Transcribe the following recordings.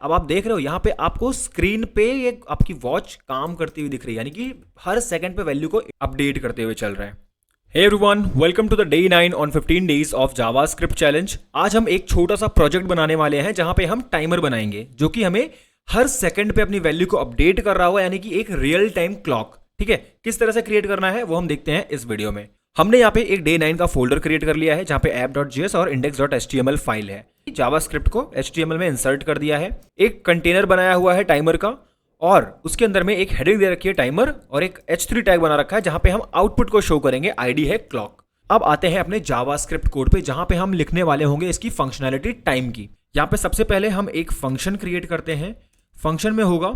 अब आप देख रहे हो यहाँ पे आपको स्क्रीन पे ये आपकी वॉच काम करती हुई दिख रही है, यानी कि हर सेकंड पे वैल्यू को अपडेट करते हुए चल रहा है। Hey everyone, welcome to the day 9 on 15 days of JavaScript challenge. आज हम एक छोटा सा प्रोजेक्ट बनाने वाले हैं जहां पे हम टाइमर बनाएंगे जो कि हमें हर सेकंड पे अपनी वैल्यू को अपडेट कर रहा होगा, यानी कि एक रियल टाइम क्लॉक। ठीक है, किस तरह से क्रिएट करना है वो हम देखते हैं इस वीडियो में। हमने यहाँ पे एक डे 9 का फोल्डर क्रिएट कर लिया है जहां पे app.js और index.html फाइल है। जावास्क्रिप्ट को HTML में इंसर्ट कर दिया है, एक कंटेनर बनाया हुआ है टाइमर का, और उसके अंदर में एक हेडिंग दे रखी है टाइमर, और एक h3 टैग बना रखा है जहां पे हम आउटपुट को शो करेंगे, आईडी है क्लॉक। अब आते हैं अपने जावास्क्रिप्ट कोड पे जहां पे हम लिखने वाले होंगे इसकी फंक्शनैलिटी टाइम की। यहाँ पे सबसे पहले हम एक फंक्शन क्रिएट करते हैं। फंक्शन में होगा,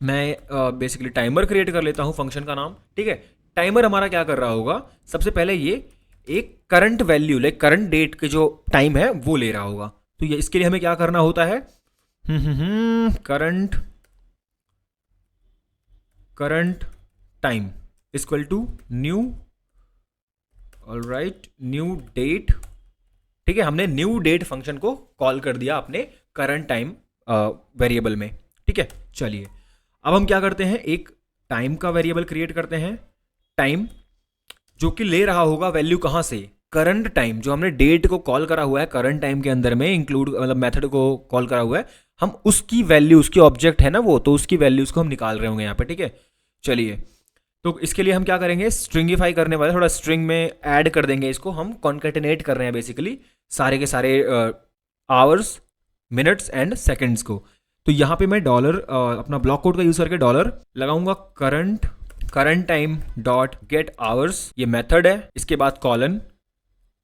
मैं बेसिकली टाइमर क्रिएट कर लेता हूँ फंक्शन का नाम। ठीक है, टाइमर हमारा क्या कर रहा होगा, सबसे पहले ये एक current value, like current date के जो टाइम है वो ले रहा होगा। तो ये इसके लिए हमें क्या करना होता है, current time equal to new, alright, new date. ठीक है, हमने न्यू डेट फंक्शन को कॉल कर दिया अपने करंट टाइम वेरिएबल में। ठीक है, चलिए अब हम क्या करते हैं, एक टाइम का वेरिएबल क्रिएट करते हैं, टाइम, जो कि ले रहा होगा वैल्यू कहाँ से, करंट टाइम। जो हमने डेट को कॉल करा हुआ है करंट टाइम के अंदर में, इंक्लूड मतलब मेथड को कॉल करा हुआ है, हम उसकी वैल्यू, उसकी ऑब्जेक्ट है ना वो, तो उसकी वैल्यूज को हम निकाल रहे होंगे यहाँ पे। ठीक है, चलिए तो इसके लिए हम क्या करेंगे, स्ट्रिंगिफाई करने वाले, थोड़ा स्ट्रिंग में ऐड कर देंगे इसको। हम कॉन्केटिनेट कर रहे हैं बेसिकली सारे के सारे आवर्स, मिनट्स एंड सेकेंड्स को। तो यहाँ पे मैं डॉलर अपना ब्लॉक कोड का यूज करके डॉलर लगाऊंगा, current time dot gate hours, ये मेथड है। इसके बाद colon,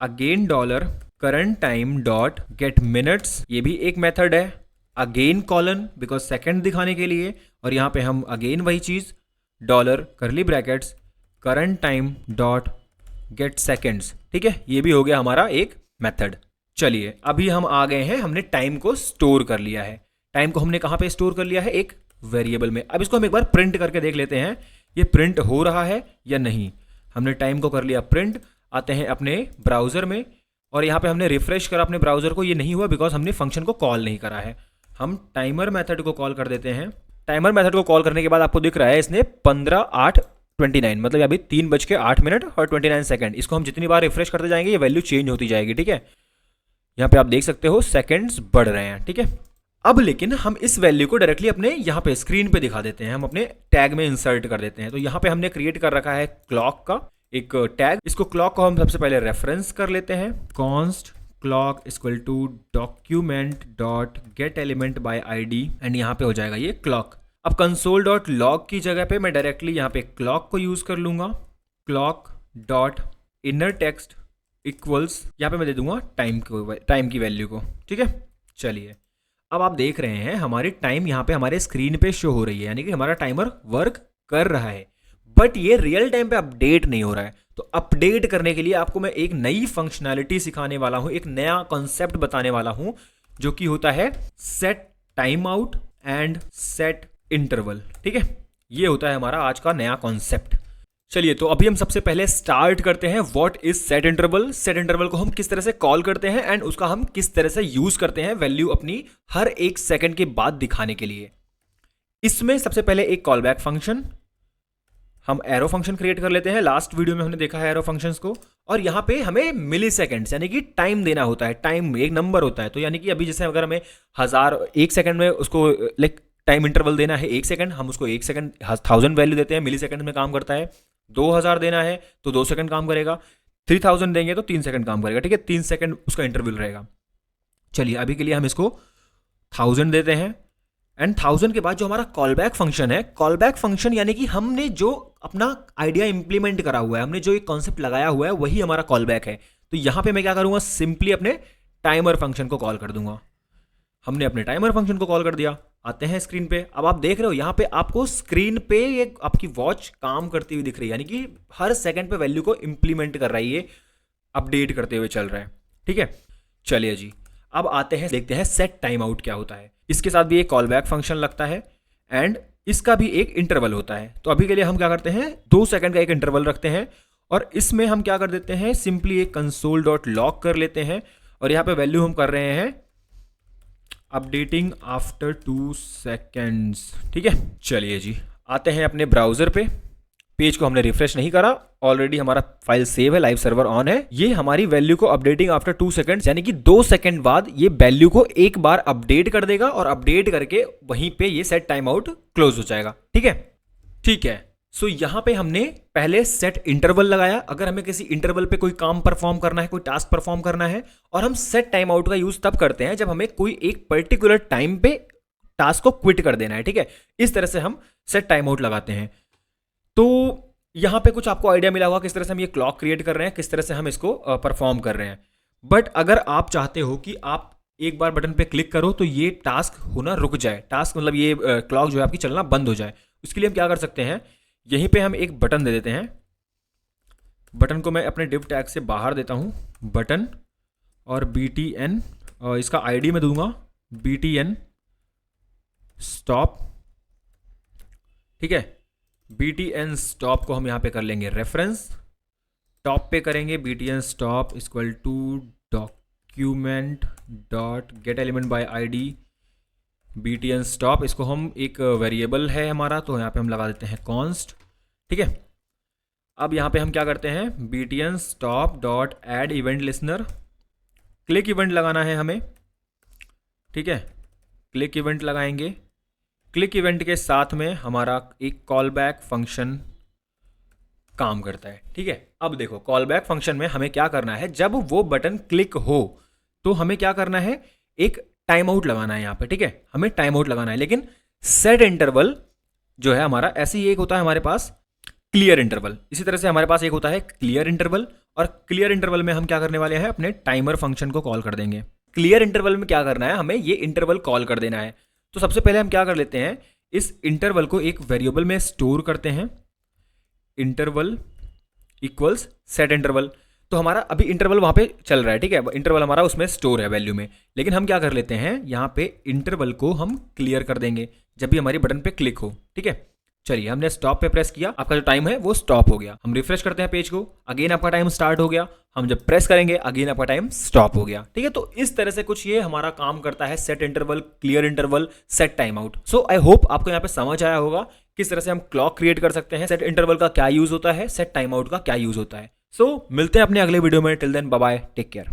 again dollar current time dot gate minutes, ये भी एक मेथड है। अगेन कॉलन, बिकॉज सेकंड दिखाने के लिए, और यहाँ पे हम अगेन वही चीज, डॉलर करली brackets current time dot gate seconds. ठीक है, ये भी हो गया हमारा एक मेथड। चलिए अभी हम आ गए हैं, हमने टाइम को स्टोर कर लिया है। टाइम को हमने कहाँ पे स्टोर कर लिया है, एक वेरिएबल में। अब इसको हम एक बार प्रिंट करके देख लेते हैं ये प्रिंट हो रहा है या नहीं। हमने टाइम को कर लिया प्रिंट, आते हैं अपने ब्राउजर में, और यहाँ पे हमने रिफ्रेश करा अपने ब्राउजर को, ये नहीं हुआ बिकॉज हमने फंक्शन को कॉल नहीं करा है। हम टाइमर मेथड को कॉल कर देते हैं। टाइमर मेथड को कॉल करने के बाद आपको दिख रहा है इसने 15:08:29, मतलब अभी 3:08 और 29 सेकंड। इसको हम जितनी बार रिफ्रेश करते जाएंगे ये वैल्यू चेंज होती जाएगी। ठीक है, यहाँ पे आप देख सकते हो सेकंड्स बढ़ रहे हैं। ठीक है, अब लेकिन हम इस वैल्यू को डायरेक्टली अपने यहाँ पे स्क्रीन पे दिखा देते हैं, हम अपने टैग में इंसर्ट कर देते हैं। तो यहाँ पे हमने क्रिएट कर रखा है क्लॉक का एक टैग। इसको क्लॉक को हम सबसे पहले रेफरेंस कर लेते हैं, const clock equal to document dot get element by ID, and यहाँ पे हो जाएगा ये क्लॉक। अब कंसोल डॉट लॉग की जगह पे मैं डायरेक्टली यहाँ पे क्लॉक को यूज कर लूंगा, clock dot inner text equals, यहाँ पे मैं दे दूंगा टाइम की वैल्यू को। ठीक है, चलिए अब आप देख रहे हैं हमारी टाइम यहाँ पे हमारे स्क्रीन पे शो हो रही है, यानी कि हमारा टाइमर वर्क कर रहा है, बट ये रियल टाइम पे अपडेट नहीं हो रहा है। तो अपडेट करने के लिए आपको मैं एक नई फंक्शनैलिटी सिखाने वाला हूं, एक नया कॉन्सेप्ट बताने वाला हूं, जो कि होता है set time out and set interval. ठीक है, ये होता है हमारा आज का नया कॉन्सेप्ट। चलिए तो अभी हम सबसे पहले स्टार्ट करते हैं, what is set interval. Set interval को हम किस तरह से कॉल करते हैं एंड उसका हम किस तरह से यूज करते हैं वैल्यू अपनी हर एक सेकंड के बाद दिखाने के लिए। इसमें सबसे पहले एक कॉल बैक फंक्शन, हम एरो फंक्शन क्रिएट कर लेते हैं। लास्ट वीडियो में हमने देखा है एरो फंक्शंस को, और यहाँ पे हमें मिली सेकेंड्स यानी कि टाइम देना होता है। टाइम एक नंबर होता है, तो यानी कि अभी जैसे अगर हमें 1 सेकंड में उसको लाइक टाइम इंटरवल देना है 1 सेकंड, हम उसको 1 सेकंड 1000 वैल्यू देते हैं, मिली सेकंड में काम करता है। 2000 देना है तो 2 सेकंड काम करेगा, 3000 देंगे तो 3 सेकंड काम करेगा। ठीक है, 3 सेकंड उसका इंटरवल रहेगा। चलिए अभी के लिए हम इसको 1000 देते हैं, एंड 1000 के बाद जो हमारा कॉल बैक फंक्शन है, कॉल बैक फंक्शन यानी कि हमने जो अपना आइडिया इंप्लीमेंट करा हुआ है, हमने जो एक कॉन्सेप्ट लगाया हुआ है वही हमारा कॉल बैक है। तो यहां पे मैं क्या करूंगा, सिंपली अपने टाइमर फंक्शन को कॉल कर दूंगा। हमने अपने टाइमर फंक्शन को कॉल कर दिया, आते हैं स्क्रीन पे। अब आप देख रहे हो यहाँ पे आपको स्क्रीन पे ये आपकी वॉच काम करती हुई दिख रही है, यानी कि हर सेकंड पे वैल्यू को इंप्लीमेंट कर रही है, अपडेट करते हुए चल रहा है। ठीक है, चलिए जी अब आते हैं, देखते हैं सेट टाइम आउट क्या होता है। इसके साथ भी एक कॉल बैक फंक्शन लगता है एंड इसका भी एक इंटरवल होता है। तो अभी के लिए हम क्या करते हैं, 2 सेकंड का एक इंटरवल रखते हैं, और इसमें हम क्या कर देते हैं, सिंपली एक कंसोल डॉट लॉग कर लेते हैं, और यहाँ पे वैल्यू हम कर रहे हैं अपडेटिंग आफ्टर 2 सेकेंड्स। ठीक है, चलिए जी, आते हैं अपने ब्राउजर पे। पेज को हमने रिफ्रेश नहीं करा, ऑलरेडी हमारा फाइल सेव है, लाइव सर्वर ऑन है। ये हमारी वैल्यू को अपडेटिंग आफ्टर 2 सेकंड्स, यानी कि 2 सेकंड बाद ये वैल्यू को एक बार अपडेट कर देगा और अपडेट करके वहीं पे ये सेट टाइम आउट क्लोज हो जाएगा। ठीक है, ठीक है। सो यहां पे हमने पहले सेट इंटरवल लगाया। अगर हमें किसी इंटरवल पे कोई काम परफॉर्म करना है, कोई टास्क परफॉर्म करना है, और हम सेट टाइम आउट का यूज तब करते हैं जब हमें कोई एक पर्टिकुलर टाइम पे टास्क को क्विट कर देना है। ठीक है, इस तरह से हम सेट टाइम आउट लगाते हैं। तो यहां पे कुछ आपको आइडिया मिला होगा किस तरह से हम ये क्लॉक क्रिएट कर रहे हैं, किस तरह से हम इसको परफॉर्म कर रहे हैं। बट अगर आप चाहते हो कि आप एक बार बटन पे क्लिक करो तो ये टास्क होना रुक जाए, टास्क मतलब ये क्लॉक जो है आपकी चलना बंद हो जाए, उसके लिए हम क्या कर सकते हैं, यहीं पे हम एक बटन दे देते हैं। बटन को मैं अपने डिव टैग से बाहर देता हूं, बटन और BTN, इसका ID मैं दूंगा BTN स्टॉप। ठीक है, BTN स्टॉप को हम यहां पे कर लेंगे रेफरेंस, टॉप पे करेंगे BTN stop equal to document dot get element by ID BTN stop. इसको हम एक वेरिएबल है हमारा, तो यहाँ पे हम लगा देते हैं कॉन्स्ट। ठीक है, अब यहाँ पे हम क्या करते हैं, BTN stop dot add event listener, click event लगाना है हमें। ठीक है, क्लिक इवेंट लगाएंगे। क्लिक इवेंट के साथ में हमारा एक कॉल बैक फंक्शन काम करता है। ठीक है, अब देखो कॉल बैक फंक्शन में हमें क्या करना है, जब वो बटन क्लिक हो तो हमें क्या करना है, एक टाइम आउट लगाना है यहाँ पे। ठीक है, हमें टाइम आउट लगाना है, लेकिन सेट इंटरवल जो है हमारा, ऐसे ही एक होता है हमारे पास क्लियर इंटरवल, इसी तरह से हमारे पास एक होता है क्लियर इंटरवल। और क्लियर इंटरवल में हम क्या करने वाले हैं, अपने टाइमर फंक्शन को कॉल कर देंगे। क्लियर इंटरवल में क्या करना है, हमें ये इंटरवल कॉल कर देना है। तो सबसे पहले हम क्या कर लेते हैं, इस इंटरवल को एक वेरिएबल में स्टोर करते हैं, इंटरवल इक्वल्स सेट इंटरवल। तो हमारा अभी इंटरवल वहां पे चल रहा है। ठीक है, इंटरवल हमारा उसमें स्टोर है वैल्यू में, लेकिन हम क्या कर लेते हैं, यहाँ पे इंटरवल को हम क्लियर कर देंगे जब भी हमारी बटन पे क्लिक हो। ठीक है, चलिए हमने स्टॉप पे प्रेस किया, आपका जो टाइम है वो स्टॉप हो गया। हम रिफ्रेश करते हैं पेज को, अगेन आपका टाइम स्टार्ट हो गया। हम जब प्रेस करेंगे अगेन आपका टाइम स्टॉप हो गया। ठीक है, तो इस तरह से कुछ ये हमारा काम करता है, set interval, clear interval, set time out. So I hope आपको यहाँ पे समझ आया होगा किस तरह से हम क्लॉक क्रिएट कर सकते हैं, सेट इंटरवल का क्या यूज होता है, सेट टाइम आउट का क्या यूज होता है। सो मिलते हैं अपने अगले वीडियो में, till then bye bye, take care.